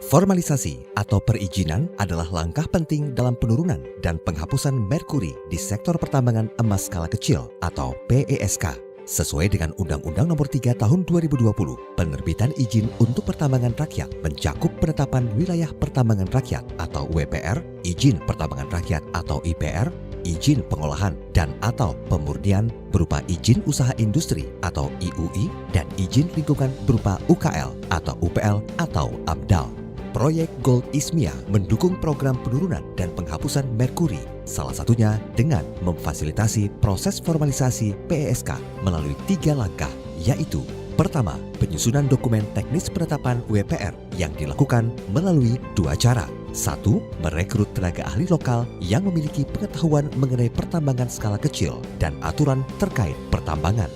Formalisasi atau perizinan adalah langkah penting dalam penurunan dan penghapusan merkuri di sektor pertambangan emas skala kecil atau PESK. Sesuai dengan Undang-Undang Nomor 3 Tahun 2020, penerbitan izin untuk pertambangan rakyat mencakup penetapan wilayah pertambangan rakyat atau WPR, izin pertambangan rakyat atau IPR, izin pengolahan dan atau pemurnian berupa izin usaha industri atau IUI, dan izin lingkungan berupa UKL atau UPL atau AMDAL. Proyek Gold Ismia mendukung program penurunan dan penghapusan merkuri, salah satunya dengan memfasilitasi proses formalisasi PESK melalui 3 langkah, yaitu: pertama, penyusunan dokumen teknis penetapan WPR yang dilakukan melalui 2 cara. 1. Merekrut tenaga ahli lokal yang memiliki pengetahuan mengenai pertambangan skala kecil dan aturan terkait pertambangan.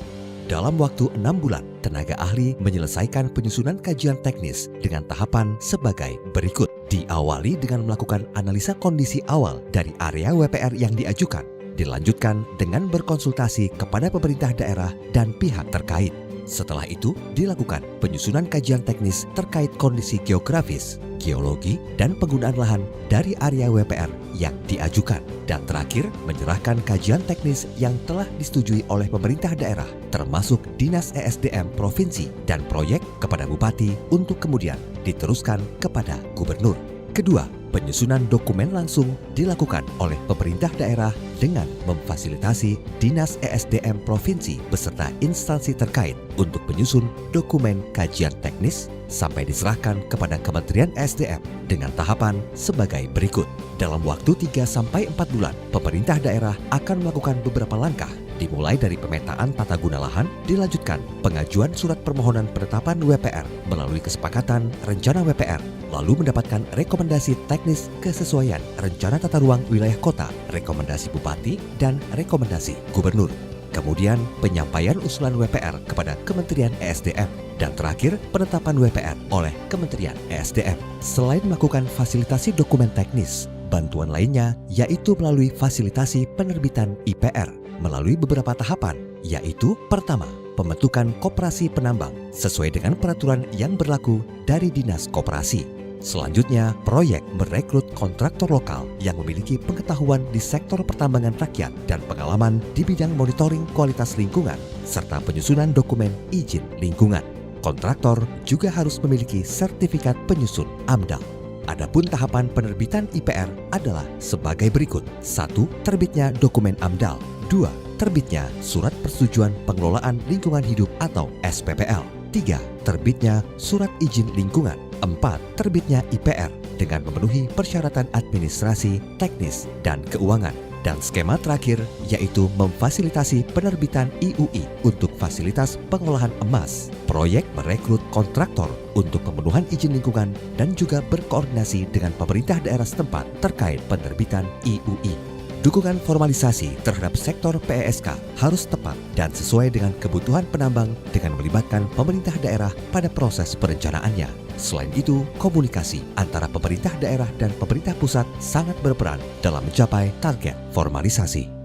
Dalam waktu 6 bulan, tenaga ahli menyelesaikan penyusunan kajian teknis dengan tahapan sebagai berikut. Diawali dengan melakukan analisa kondisi awal dari area WPR yang diajukan. Dilanjutkan dengan berkonsultasi kepada pemerintah daerah dan pihak terkait. Setelah itu, dilakukan penyusunan kajian teknis terkait kondisi geografis, geologi, dan penggunaan lahan dari area WPR yang diajukan. Dan terakhir, menyerahkan kajian teknis yang telah disetujui oleh pemerintah daerah, termasuk Dinas ESDM Provinsi dan proyek kepada Bupati untuk kemudian diteruskan kepada Gubernur. Kedua, penyusunan dokumen langsung dilakukan oleh pemerintah daerah dengan memfasilitasi Dinas ESDM Provinsi beserta instansi terkait untuk menyusun dokumen kajian teknis sampai diserahkan kepada Kementerian ESDM dengan tahapan sebagai berikut. Dalam waktu 3-4 bulan, pemerintah daerah akan melakukan beberapa langkah, dimulai dari pemetaan tata guna lahan, dilanjutkan pengajuan surat permohonan penetapan WPR melalui kesepakatan rencana WPR, lalu mendapatkan rekomendasi teknis kesesuaian rencana tata ruang wilayah kota, rekomendasi bupati, dan rekomendasi gubernur. Kemudian penyampaian usulan WPR kepada Kementerian ESDM, dan terakhir penetapan WPR oleh Kementerian ESDM. Selain melakukan fasilitasi dokumen teknis, bantuan lainnya yaitu melalui fasilitasi penerbitan IPR melalui beberapa tahapan, yaitu: pertama, pembentukan koperasi penambang sesuai dengan peraturan yang berlaku dari Dinas Koperasi. Selanjutnya, proyek merekrut kontraktor lokal yang memiliki pengetahuan di sektor pertambangan rakyat dan pengalaman di bidang monitoring kualitas lingkungan, serta penyusunan dokumen izin lingkungan. Kontraktor juga harus memiliki sertifikat penyusun AMDAL. Adapun tahapan penerbitan IPR adalah sebagai berikut: 1. Terbitnya dokumen AMDAL. 2. Terbitnya Surat Persetujuan Pengelolaan Lingkungan Hidup atau SPPL. 3. Terbitnya Surat Izin Lingkungan. 4. Terbitnya IPR dengan memenuhi persyaratan administrasi, teknis, dan keuangan. Dan skema terakhir yaitu memfasilitasi penerbitan IUI untuk fasilitas pengolahan emas. Proyek merekrut kontraktor untuk pemenuhan izin lingkungan dan juga berkoordinasi dengan pemerintah daerah setempat terkait penerbitan IUI. Dukungan formalisasi terhadap sektor PESK harus tepat dan sesuai dengan kebutuhan penambang dengan melibatkan pemerintah daerah pada proses perencanaannya. Selain itu, komunikasi antara pemerintah daerah dan pemerintah pusat sangat berperan dalam mencapai target formalisasi.